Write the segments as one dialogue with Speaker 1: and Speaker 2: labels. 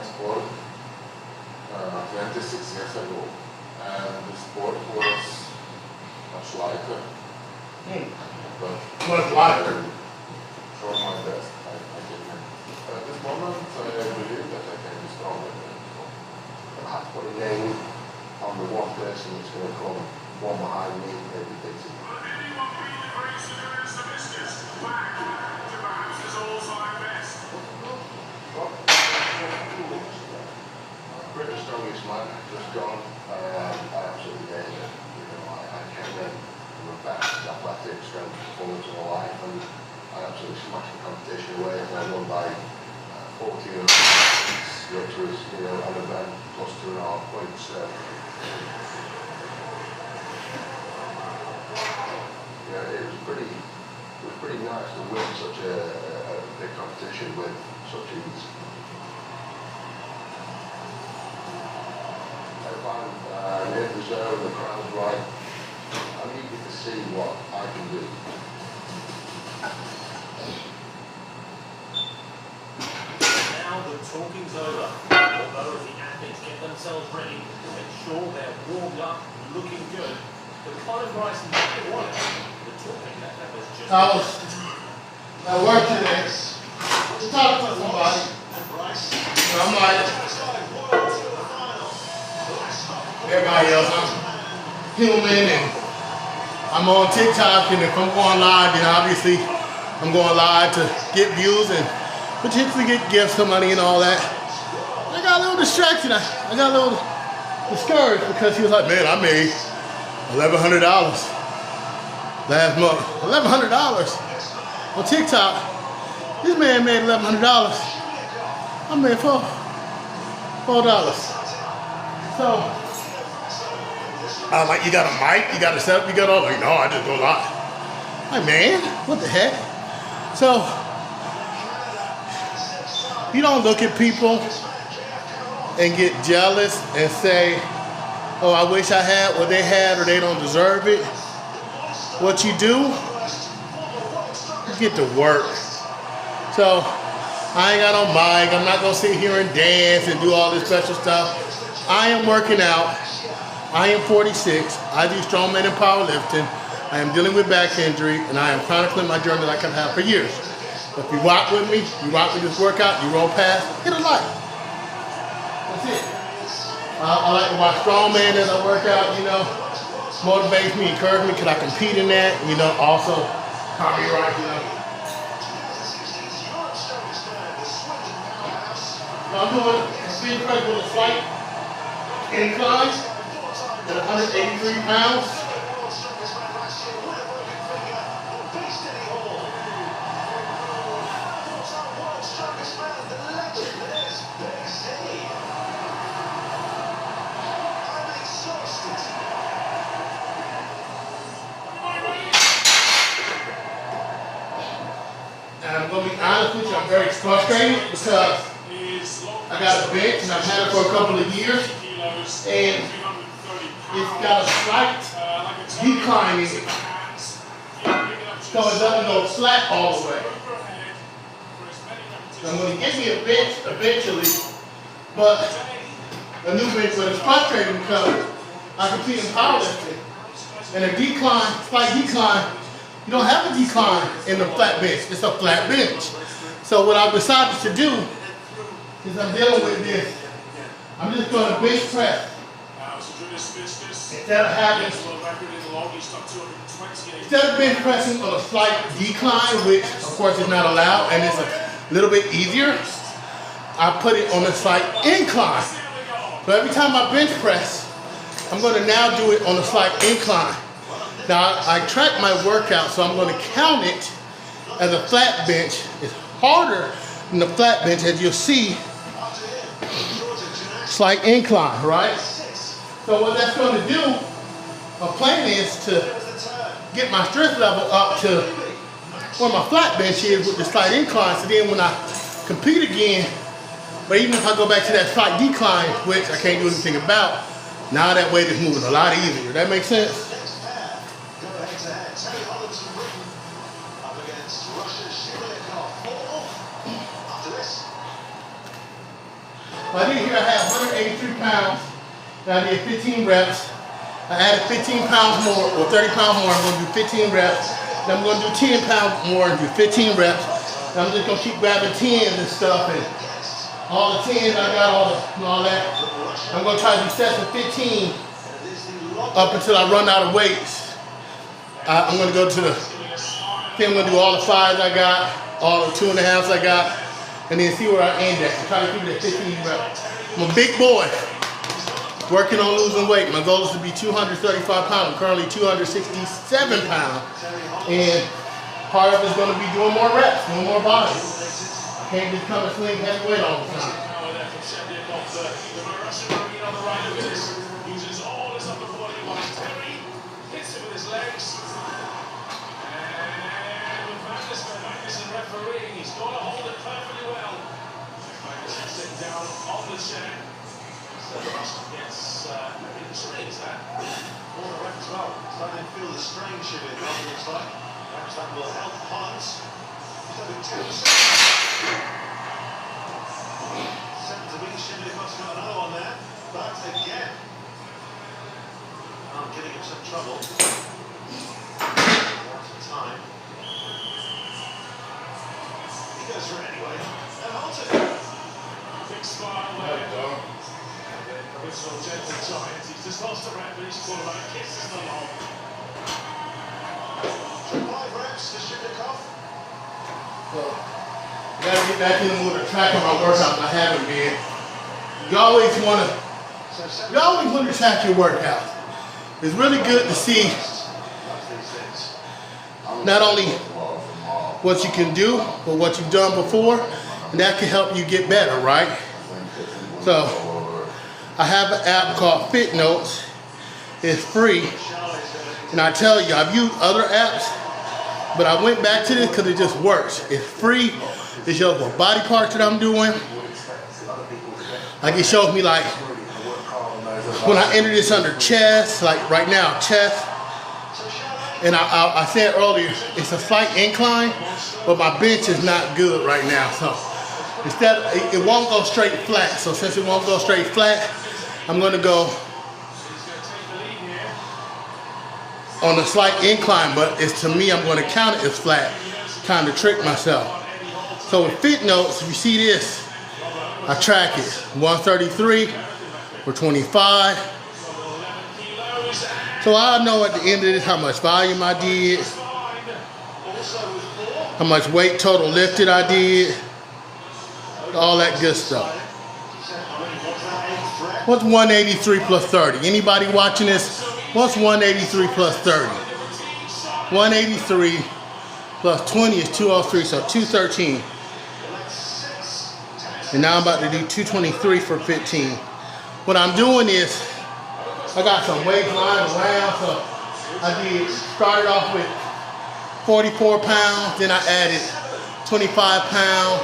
Speaker 1: my sport 26 years ago, and the sport was much lighter. But
Speaker 2: Much lighter.
Speaker 1: Try my best. I can. At this moment, I believe that I can be stronger than before.
Speaker 3: I have to put a name on the one person that's going to come one behind me every day. Pretty strongest man, just gone. I absolutely hated it. You know, I came in with the best athletic strength performance of my life, and I absolutely smashed the competition away. And I won by 14 points, which was, you know, an event plus 2.5 points. Yeah, it was pretty nice to win such a big competition with such ease. If I'm in the zone, the crowd's right, I'm eager to see what I can do.
Speaker 4: Now the talking's over. Although as the athletes get themselves ready to make sure they're warmed up, looking good, the Colin Bryson didn't want it. The talking that was just.
Speaker 2: I work today. Just talk to somebody. And I'm like, everybody else, I'm human and I'm on TikTok, and if I'm going live, then obviously I'm going live to get views and potentially get gifts to money and all that. I got a little distracted. I got a little discouraged because he was like, man, I made $1,100 last month. $1,100 on TikTok. This man made $1,100. I made $4. So I'm like, you got a mic, you got a setup, you got all. Like, no, I just go live. Like, man, what the heck? So you don't look at people and get jealous and say, oh, I wish I had what they had, or they don't deserve it. What you do, you get to work. So I ain't got no mic. I'm not gonna sit here and dance and do all this special stuff. I am working out. I am 46. I do strongman and powerlifting. I am dealing with back injury, and I am chronicling my journey like I've had for years. If you rock with me, you rock with this workout, you roll past, hit a like. That's it. I like to watch strongman as I work out, you know, motivates me, encourages me, because I compete in that, you know, also copyright, you know. I'm doing a speed press with a slight incline at 183 pounds. And I'm going to be honest with you, I'm very frustrated because I got a bench and I've had it for a couple of years, and it's got a slight decline in it, so it doesn't go flat all the way. So I'm going to get me a bench eventually, but a new bench, but it's frustrating because I compete in powerlifting, and a decline, slight decline, you don't have a decline in the flat bench, it's a flat bench. So what I've decided to do is I'm dealing with this. I'm just going to bench press. Instead of bench pressing on a slight decline, which of course is not allowed and it's a little bit easier, I put it on a slight incline. So every time I bench press, I'm going to now do it on a slight incline. Now I track my workout, so I'm going to count it as a flat bench. It's harder than the flat bench, as you'll see. Slight incline, right? So what that's going to do, my plan is to get my strength level up to where my flat bench is with the slight incline, so then when I compete again, but even if I go back to that slight decline, which I can't do anything about, now that weight is moving a lot easier. That makes sense? I did here, I had 183 pounds, and I did 15 reps. I added 15 pounds more, or 30 pounds more, I'm gonna do 15 reps. Then I'm gonna do 10 pounds more and do 15 reps. And I'm just gonna keep grabbing 10s and stuff, and all the 10s I got, all that. I'm gonna try to do sets of 15 up until I run out of weights. I'm gonna go to the, I think I'm gonna do all the 5s I got, all the 2.5s I got, and then see where I end at. I'm trying to keep it at 15 reps. I'm a big boy, working on losing weight. My goal is to be 235 pounds. I'm currently 267 pounds. And part of it's gonna be doing more reps, doing more body. I can't just come and swing heavy weight all the time.
Speaker 4: Uses all his upper body while Terry hits it with his legs. And with Magnuson refereeing, he's got to hold it perfectly well. Magnuson sitting down on the chair. So Russell gets intrigued that. All the ref as well. Starting to feel the strain shifting, it looks like. Perhaps that will help Hans. He's having 2. To be Shimikoff's got another one there, but again, I'm getting him some trouble. Lots of time. He goes for it anyway, and holds it. Big smile there. The original gentle giant. He's just lost a rep, but he's called about kisses the long. 5 reps to Shimikoff.
Speaker 2: I gotta get back in the mood of tracking my workouts. I haven't been. You always want to track your workouts. It's really good to see not only what you can do, but what you've done before, and that can help you get better, right? So I have an app called FitNotes. It's free, and I tell you, I've used other apps, but I went back to this because it just works. It's free. It shows what body parts that I'm doing. Like it shows me like when I enter this under chest, like right now, chest. And I said earlier, it's a slight incline, but my bench is not good right now. So instead, it won't go straight flat. So since it won't go straight flat, I'm gonna go on a slight incline, but it's, to me, I'm gonna count it as flat, kind of trick myself. So with FitNotes, if you see this, I track it. 133 or 25. So I know at the end of this how much volume I did, how much weight total lifted I did, all that good stuff. What's 183 plus 30? Anybody watching this? What's 183 plus 30? 183 plus 20 is 203, so 213. And now I'm about to do 223 for 15. What I'm doing is, I got some weights lying around, so I started off with 44 pounds, then I added 25 pounds,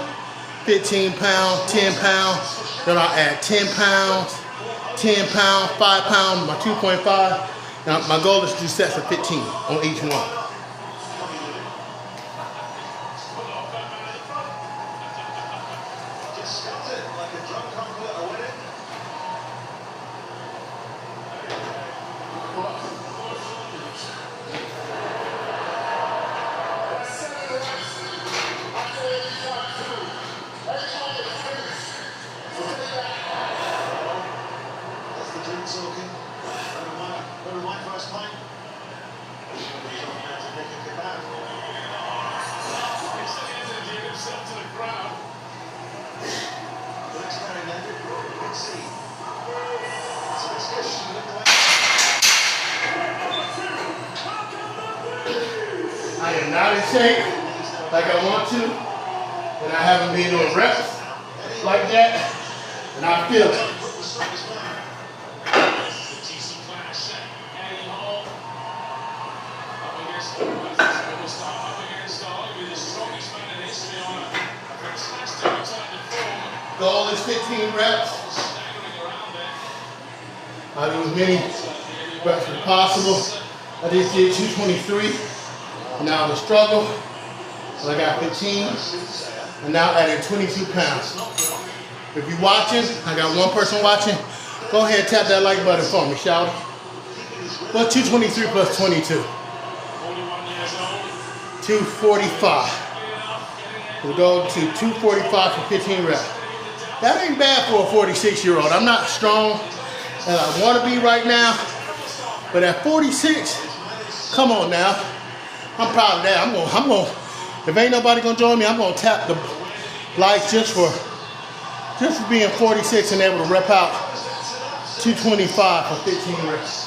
Speaker 2: 15 pounds, 10 pounds, then I add 10 pounds, 10 pounds, 5 pounds, my 2.5. Now my goal is to do sets of 15 on each one. I am not in shape like I want to, and I haven't been doing reps like that, and I feel it. Goal is 15 reps. I do as many reps as possible. I just did 223. Now the struggle, and I got 15, and now adding 22 pounds. If you're watching, I got one person watching. Go ahead and tap that like button for me, shout. Well, 223 plus 22. 245. We'll go to 245 for 15 reps. That ain't bad for a 46-year-old. I'm not strong as I want to be right now, but at 46, come on now. I'm proud of that. I'm gonna. If ain't nobody gonna join me, I'm gonna tap the likes just for being 46 and able to rep out 225 for 15 reps.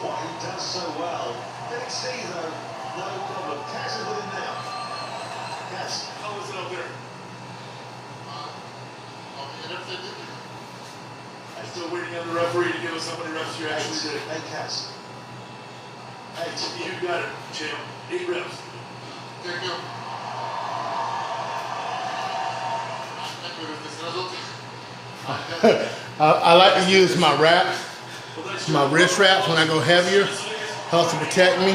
Speaker 5: What he does so well. Big C though, no problem. Kaz is with him now. Kaz, how is it up there? I'm still waiting on the referee to give us how many reps you actually did. Hey Kaz. 8. You got it, champ. 8 reps.
Speaker 1: Thank you.
Speaker 2: I like to use my wraps, my wrist wraps when I go heavier. Helps to protect me.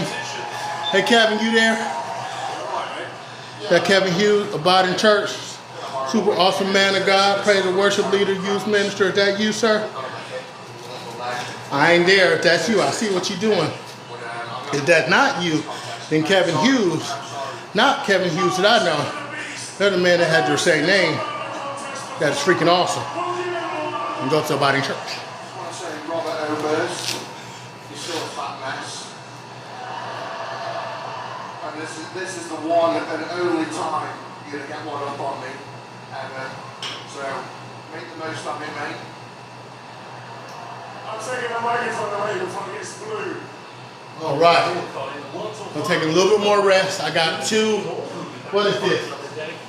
Speaker 2: Hey Kevin, you there? That Kevin Hughes, Abiding Church, super awesome man of God, praise and worship leader, youth minister. Is that you, sir? I ain't there. If that's you, I see what you're doing. If that's not you, then Kevin Hughes, not Kevin Hughes that I know. They're the man that had your same name. That is freaking awesome. And go to Abiding Church.
Speaker 3: I want to say, Robert Oberst, you're still a fat mess. And this is the one and only time you're going to get one up on me. And so, make the most of it, mate.
Speaker 5: I'm taking the microphone away before it gets blue.
Speaker 2: All right. I'm taking a little bit more rest. I got what is this?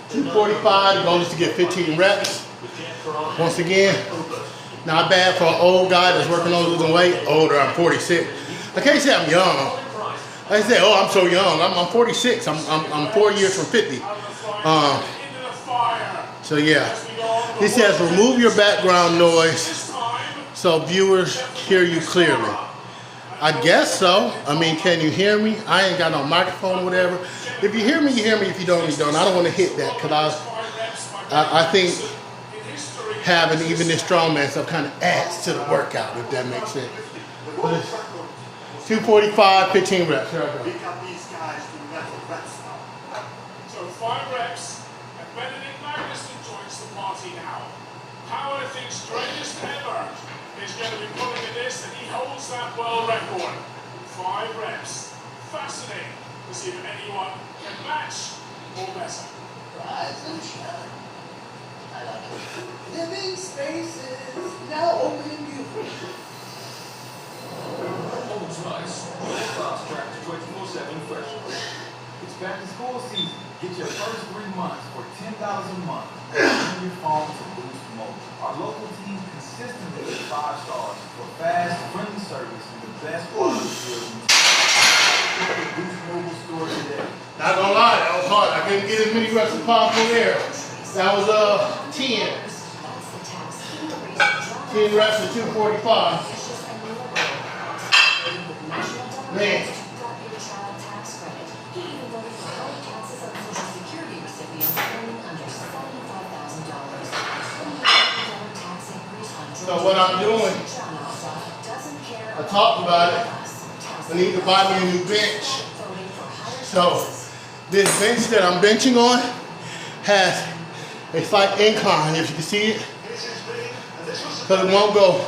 Speaker 2: 245. The goal is to get 15 reps. Once again, not bad for an old guy that's working on losing weight. Older, I'm 46. I can't say I'm young. I say, oh, I'm so young. I'm 46. I'm 4 years from 50. So yeah, this says remove your background noise so viewers hear you clearly. I guess so. I mean, can you hear me? I ain't got no microphone or whatever. If you hear me, you hear me. If you don't, you don't. I don't want to hit that because I think having even this strongman stuff kind of adds to the workout, if that makes sense. 245, 15 reps. Here I go.
Speaker 5: Pick up these guys to metal reps now. So 5 reps, and Benedict Magnusson joins the party now. Powerlifting's greatest ever is going to be pulling at this, and he holds that world record. 5 reps. Fascinating to see if anyone can match or better.
Speaker 6: Rise and shine. I like it. Living spaces now open and beautiful.
Speaker 7: Old Spice, fast track to 24/7 fresh. It's back to school season. Get your first 3 months for $10 a month on your phone to Boost Mobile. Our local team consistently gets 5 stars for fast, friendly service and the best quality deals. Go to Boost Mobile store today.
Speaker 2: Not gonna lie, that was hard. I couldn't get as many reps as possible there. That was 10. 10 reps at 245. Man. So what I'm doing, I talked about it. I need to buy me a new bench. So this bench that I'm benching on has a slight incline, if you can see it, because it won't go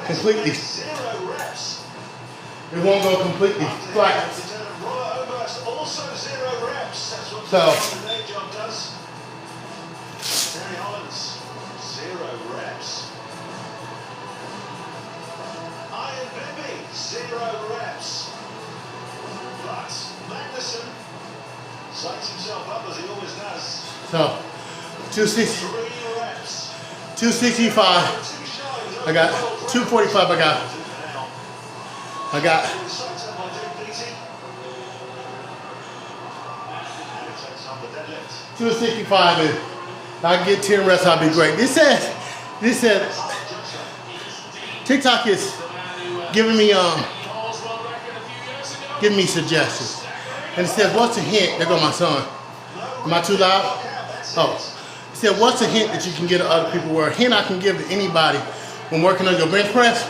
Speaker 2: completely. It won't go completely flat. So
Speaker 5: Terry Hollins, 0 reps. Ian Bibby, 0 reps. But Magnusson psychs himself up as he always does.
Speaker 2: So 260,
Speaker 5: 3 reps.
Speaker 2: 265. I got 245. I got 265 and I get 10 reps, I'll be great. This says, TikTok is giving me suggestions. And it says, what's a hint? There goes my son. Am I too loud? Oh. It said, what's a hint that you can give to other people? Where a hint I can give to anybody when working on your bench press,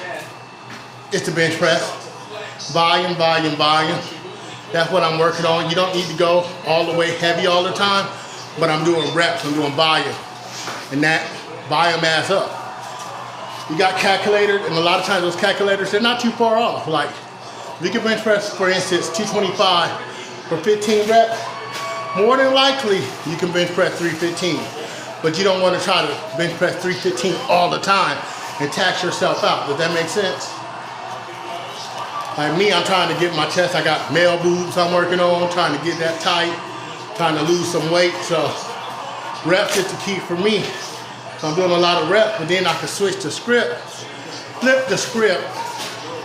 Speaker 2: it's the bench press. Volume, volume, volume. That's what I'm working on. You don't need to go all the way heavy all the time, but I'm doing reps, I'm doing volume. And that volume adds up. You got calculators, and a lot of times those calculators, they're not too far off. Like, if you can bench press, for instance, 225 for 15 reps, more than likely you can bench press 315. But you don't want to try to bench press 315 all the time and tax yourself out. Does that make sense? Like me, I'm trying to get my chest. I got male boobs I'm working on, trying to get that tight, trying to lose some weight. So reps is the key for me. So I'm doing a lot of reps, but then I can switch the script, flip the script,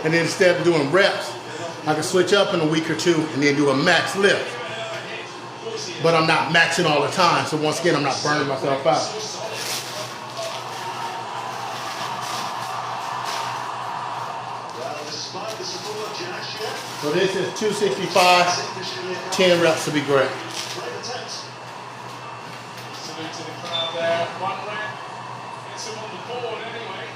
Speaker 2: and then instead of doing reps, I can switch up in a week or two and then do a max lift. But I'm not maxing all the time, so once again, I'm not burning myself out. So this is 265, 10 reps to be great.
Speaker 5: Salute to the crowd there. One rep. Gets him on the board anyway.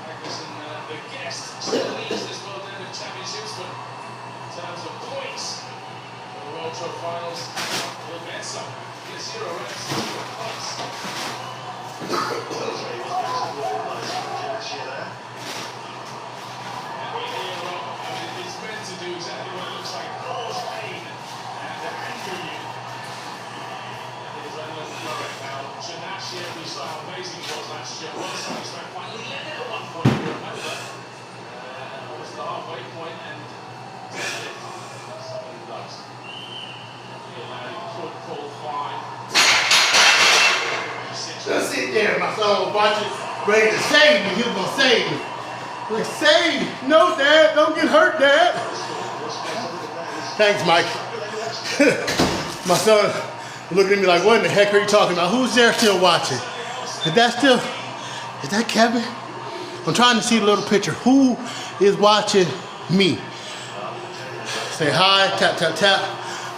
Speaker 5: Magnus and the guest still leads this World Deadlift Championships, but in terms of points for the World Tour Finals, he'll get some. Get 0 reps, 0 points. It's meant to do exactly what it looks like. Cause pain and anger you. Now, Janashia, we saw how amazing he was last year. One satisfied finally ended at one point, you remember? Was the halfway point and something does. He could pull 5.
Speaker 2: Just sit there, my son was watching, ready to save me. He was gonna save me. Like, save me. No, Dad, don't get hurt, Dad. Thanks, Mike. My son looking at me like, what in the heck are you talking about? Who's there still watching? Is that Kevin? I'm trying to see the little picture. Who is watching me? Say hi, tap, tap, tap.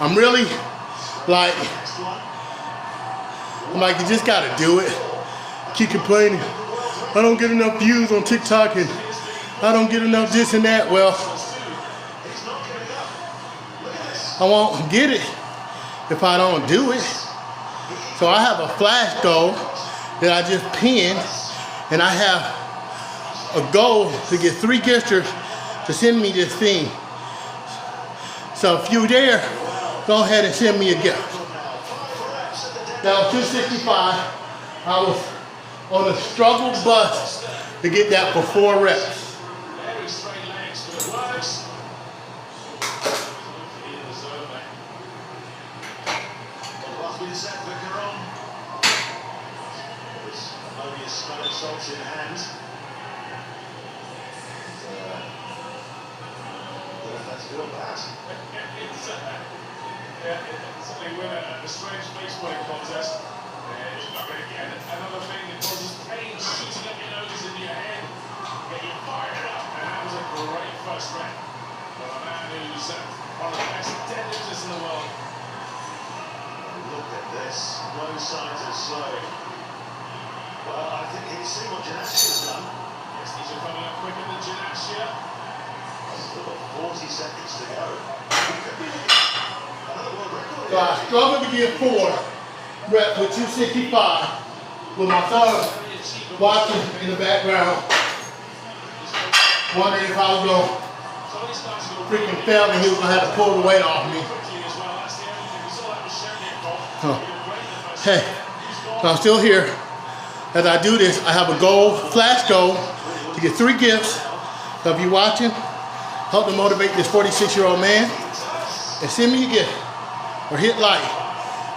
Speaker 2: I'm really like, you just gotta do it. Keep complaining. I don't get enough views on TikTok and I don't get enough this and that. Well, I won't get it if I don't do it. So I have a flash goal that I just pinned, and I have a goal to get 3 gifters to send me this thing. So if you're there, go ahead and send me a gift. Now 265, I was on a struggle bus to get that for 4 reps.
Speaker 5: Very straight legs, but it works.
Speaker 3: Salts in hand. That's good or bad.
Speaker 5: It's something win a strange face-putting contest. It's not going to get another thing that causes pain shooting up your nose into your head. Get you fired up. And that was a great first rep from a man who's one of the best deadlifters in the world.
Speaker 3: Look at this. No signs of slowing. Well, I think he's seen what Janashia's done.
Speaker 5: Yes, these are coming up quicker than Janashia.
Speaker 3: Still got 40 seconds to go. Another world record.
Speaker 2: So I struggled to get 4 reps with 265 with my son watching in the background, wondering if I was going to freaking fail and he was going to have to pull the weight off me. Huh. Hey, so I'm still here. As I do this, I have a goal, flash goal, to get 3 gifts. So if you're watching, help to motivate this 46-year-old man and send me a gift or hit like.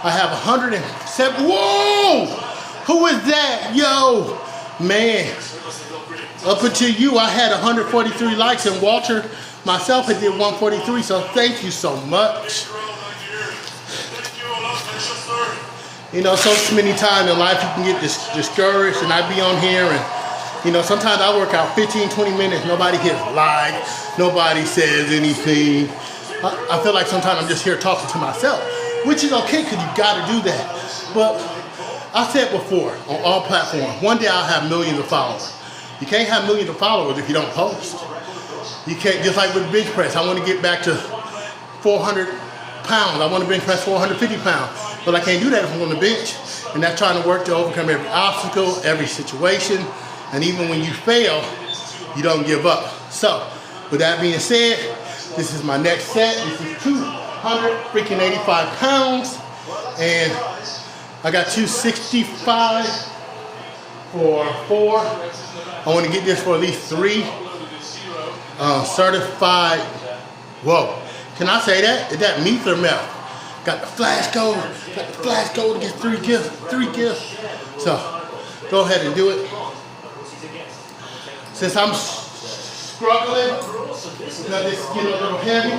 Speaker 2: I have 107. Whoa! Who is that? Yo, man. Up until you, I had 143 likes, and Walter, myself, I did 143. So thank you so much. You know, so many times in life you can get discouraged, and I be on here and, you know, sometimes I work out 15, 20 minutes, nobody hits like, nobody says anything. I feel like sometimes I'm just here talking to myself, which is okay because you got to do that. But I said before on all platforms, one day I'll have millions of followers. You can't have millions of followers if you don't post. You can't, just like with bench press, I want to get back to 400 pounds. I want to bench press 450 pounds. But I can't do that if I'm on the bench. And that's trying to work to overcome every obstacle, every situation. And even when you fail, you don't give up. So, with that being said, this is my next set. This is 285 pounds. And I got 265 for 4. I want to get this for at least 3 certified. Whoa, can I say that? Is that meth or meth? Got the flash code. Got the flash code to get 3 gifts. 3 gifts. So go ahead and do it. Since I'm struggling because it's getting a little heavy,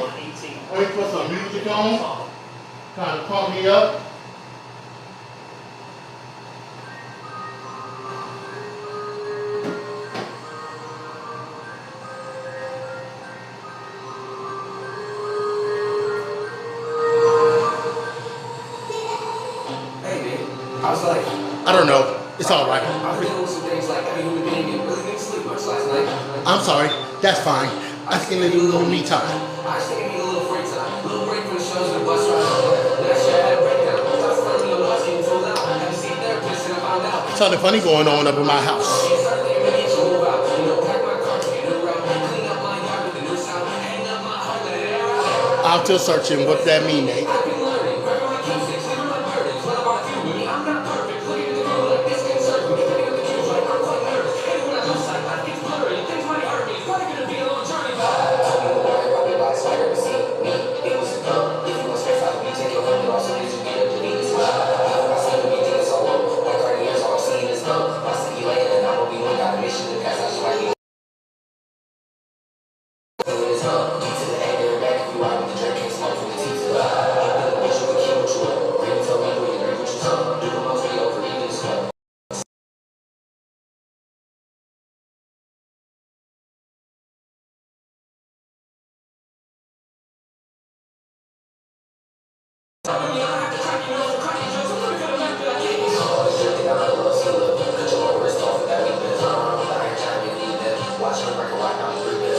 Speaker 2: let me put some music on. Kind of pump me up.
Speaker 8: I was like,
Speaker 2: I don't know. It's all right.
Speaker 8: I was dealing with some things like every human being didn't really get to sleep much last night.
Speaker 2: I'm sorry. That's fine. I just need a little me time.
Speaker 8: I just need a little free time. A little break from the shows and the bus ride. Last year I had a breakdown. I was finally on the bus getting told out. I had to see a therapist and I found out.
Speaker 2: Something funny going on up in my house.
Speaker 8: She started thinking maybe I should move out. You know, pack my car, take a new route. Clean up my yard with the new sound. Hang up my heart, let it air out.
Speaker 2: I'm still searching what that mean, Nate.
Speaker 8: I've been learning. Working on my keys, clearing my burdens. What about you? Me, I'm not perfect. Looking at the view like this can serve me. Picking up the cues like I'm quite nervous. And when I lose sight, life gets blurry. Things might hurt me. It's probably gonna be a long journey, but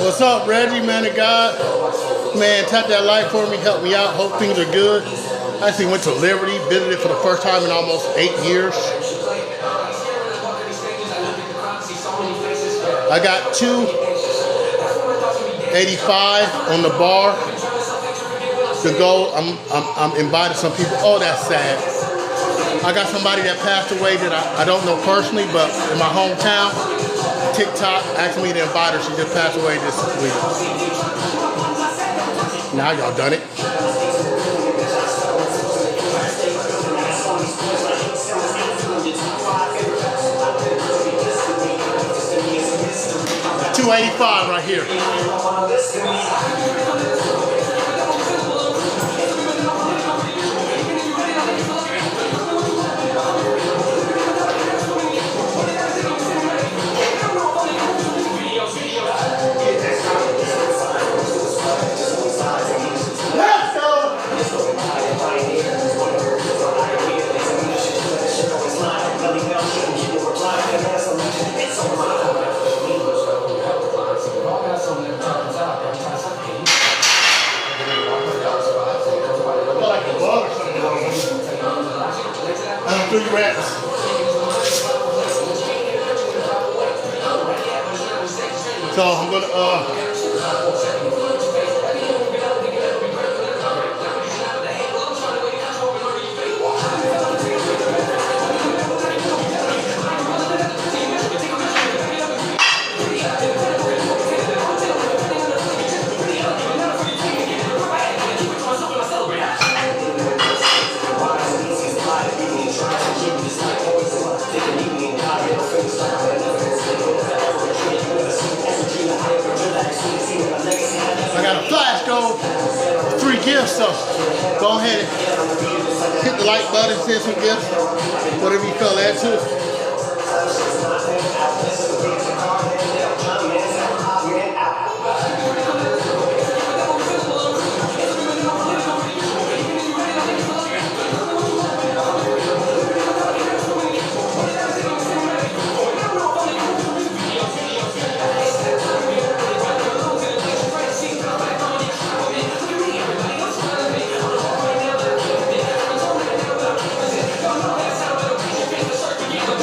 Speaker 2: What's up, Reggie, man of God? Man, tap that like for me, help me out, hope things are good. I actually went to Liberty, visited for the first time in almost 8 years. I got 285 on the bar. The goal, I'm inviting some people. Oh, that's sad. I got somebody that passed away that I don't know personally, but in my hometown, TikTok asked me to invite her. She just passed away this week. Now y'all done it. $285 right here. So I'm gonna so go ahead and hit the like button, send some gifts, whatever you feel that too.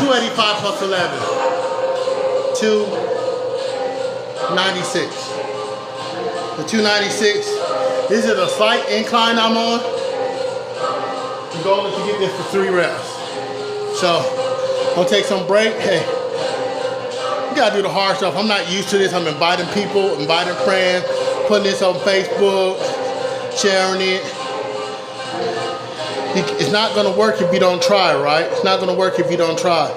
Speaker 2: $285 plus 11. $296. The $296. This is a slight incline I'm on. The goal is to get this for 3 reps. So, I'll take some break. Hey, you gotta do the hard stuff. I'm not used to this. I'm inviting people, inviting friends, putting this on Facebook, sharing it. It's not gonna work if you don't try, right? It's not gonna work if you don't try.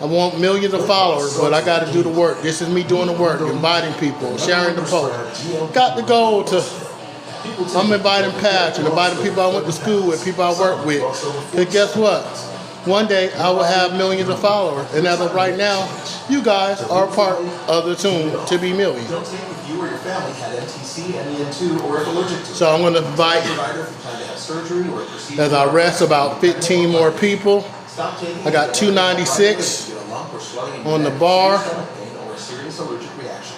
Speaker 2: I want millions of followers, but I gotta do the work. This is me doing the work, inviting people, sharing the post. Got the goal to, I'm inviting Patch and inviting people I went to school with, people I work with. But guess what? One day I will have millions of followers. And as of right now, you guys are part of the tune to be millions.
Speaker 9: Don't take if you or your family had MTC, MEN2, or if allergic to it.
Speaker 2: So I'm gonna invite,
Speaker 9: surgery or procedure.
Speaker 2: as I rest, about 15 more people. I got 296 on the bar.
Speaker 9: Or a serious allergic reaction.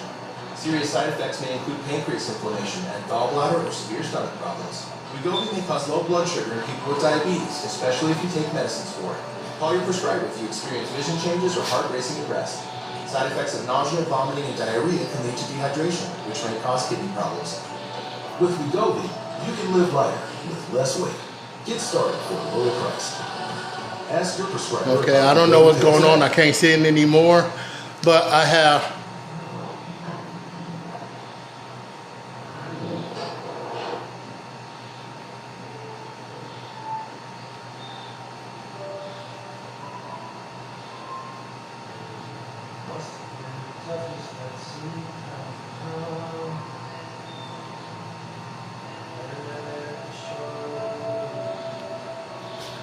Speaker 9: Serious side effects may include pancreas inflammation and gallbladder or severe stomach problems. Wegovy may cause low blood sugar in people with diabetes, especially if you take medicines for it. Call your prescriber if you experience vision changes or heart racing at rest. Side effects of nausea, vomiting, and diarrhea can lead to dehydration, which may cause kidney problems. With Wegovy, you can live lighter with less weight. Get started for a lower price. Ask your prescriber.
Speaker 2: Okay, I don't know what's going on. I can't see it anymore, but I have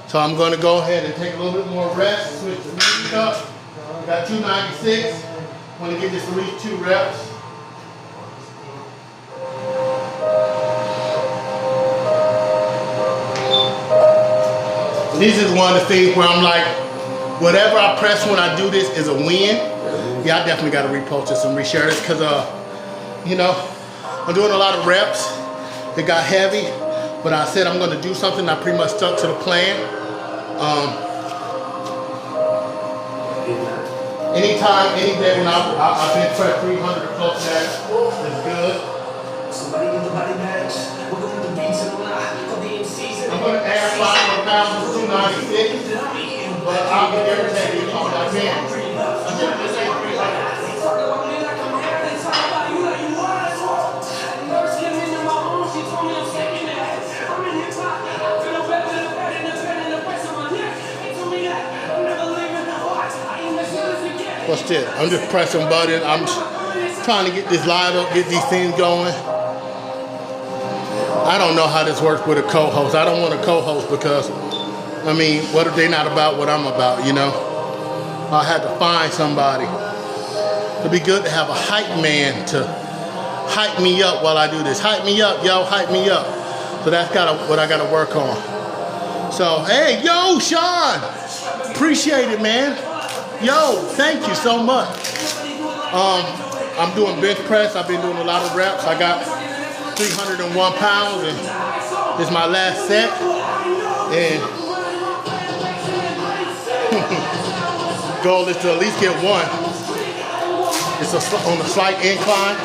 Speaker 2: So I'm going to go ahead and take a little bit more rest, switch the music up. Got 296. I'm going to give this at least 2 reps. This is one of the things where I'm like, whatever I press when I do this is a win. Yeah, I definitely got to repost this and reshare this because, you know, I'm doing a lot of reps. It got heavy, but I said I'm going to do something. I pretty much stuck to the plan. Anytime, any day when I've been pressed 300 or close to that is good.
Speaker 8: Somebody get the body bags. We're going to the beats and the DMCs.
Speaker 2: I'm going to add 5 more pounds to 296, but I'll get everything you talk about again. What's this? I'm just pressing button. I'm trying to get this live up, get these things going. I don't know how this works with a co-host. I don't want a co-host because, I mean, what if they not about what I'm about, you know? I had to find somebody. It'd be good to have a hype man to hype me up while I do this. Hype me up, yo, hype me up. So that's what I gotta work on. So, hey, yo, Sean, appreciate it, man. Yo, thank you so much. I'm doing bench press. I've been doing a lot of reps. I got 301 pounds, and this is my last set. And goal is to at least get 1. It's on a slight incline.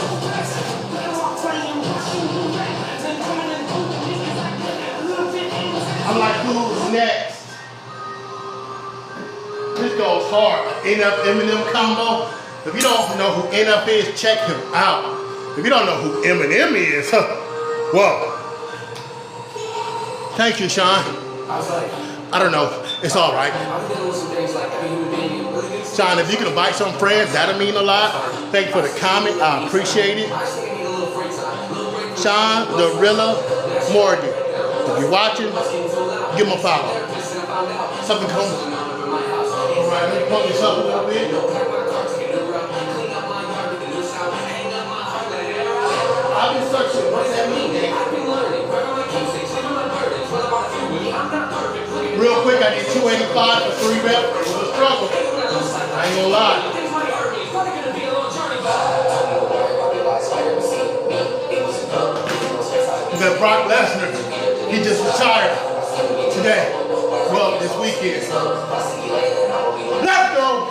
Speaker 2: I'm like, who's next? This goes hard. NF Eminem combo. If you don't know who NF is, check him out. If you don't know who Eminem is, whoa. Thank you, Sean. I don't know. It's all right. Sean, if you can invite some friends, that'll mean a lot. Thank you for the comment. I appreciate it. Sean, the Rilla Morgan. If you're watching, give him a follow. Something comes. Alright, let me pump this up a little bit. I've been searching. What's that mean? Real quick, I did 285 for 3 reps. It was a struggle. I ain't gonna lie. You got Brock Lesnar. He just retired today. Well, this weekend. Let's go!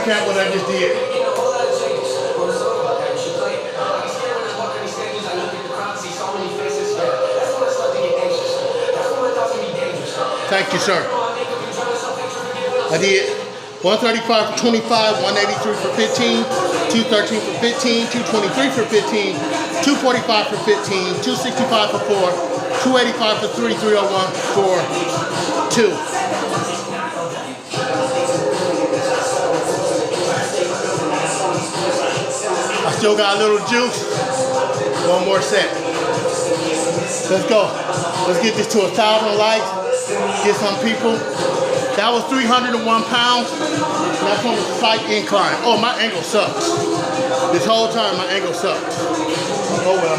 Speaker 2: What I just did. Thank you, sir. I did 135 for 25, 183 for 15, 213 for 15, 223 for 15, 245 for 15, 265 for 4, 285 for 3, 301 for 2. Still got a little juice. One more set. Let's go. Let's get this to 1,000 likes. Get some people. That was 301 pounds. That's on a slight incline. Oh, my ankle sucks. This whole time, my ankle sucks. Oh well.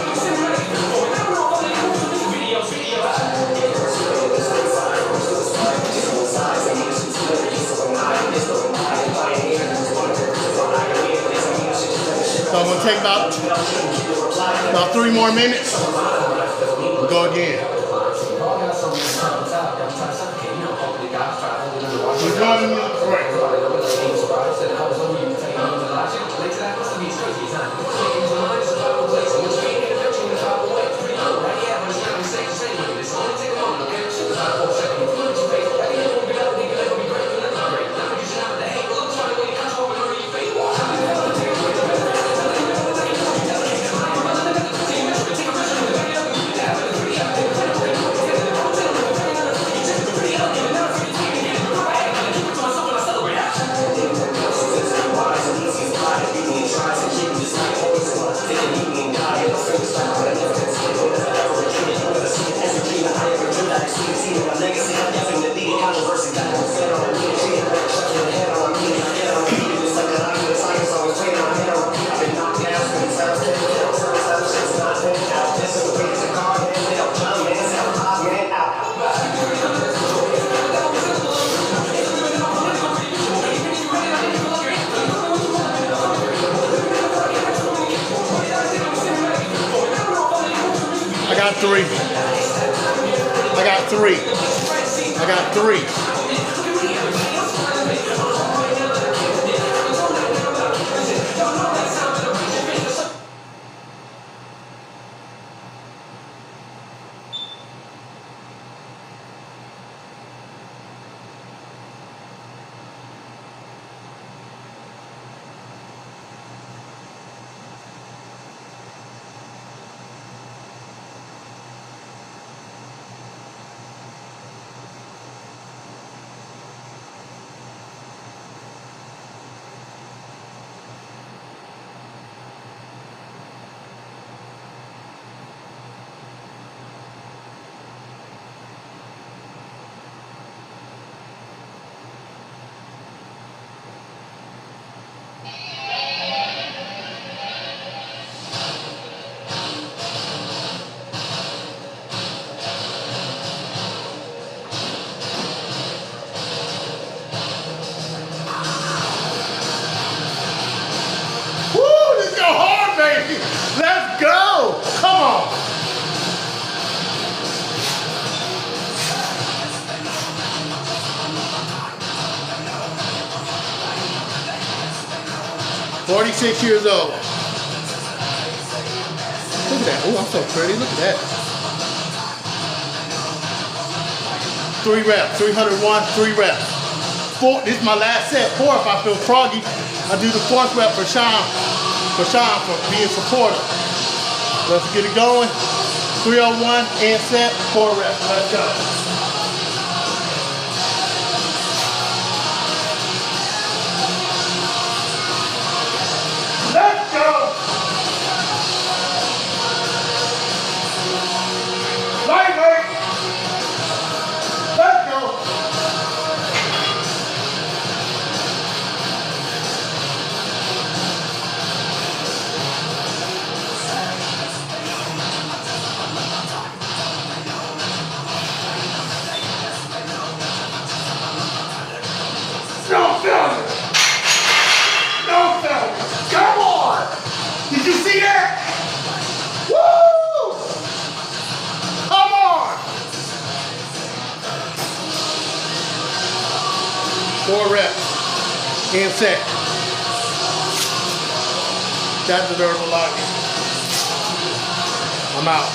Speaker 2: So I'm gonna take about 3 more minutes. We'll go again. We're doing the music correct. I got three. Let's go! Come on! "46 years old. that. Oh, I'm so pretty. Look at that. 3 reps. 301, 3 reps. 4. This is my last set. 4 if I feel froggy. I do the 4th rep for Sean. For being supportive. Let's get it going. 301 and set. 4 reps. Let's go. Let's go. Lightweight. Let's go. No failure. No failure. Come on. Did you see that? Woo! Come on. 4 reps. And set. That deserves a lot. I'm out.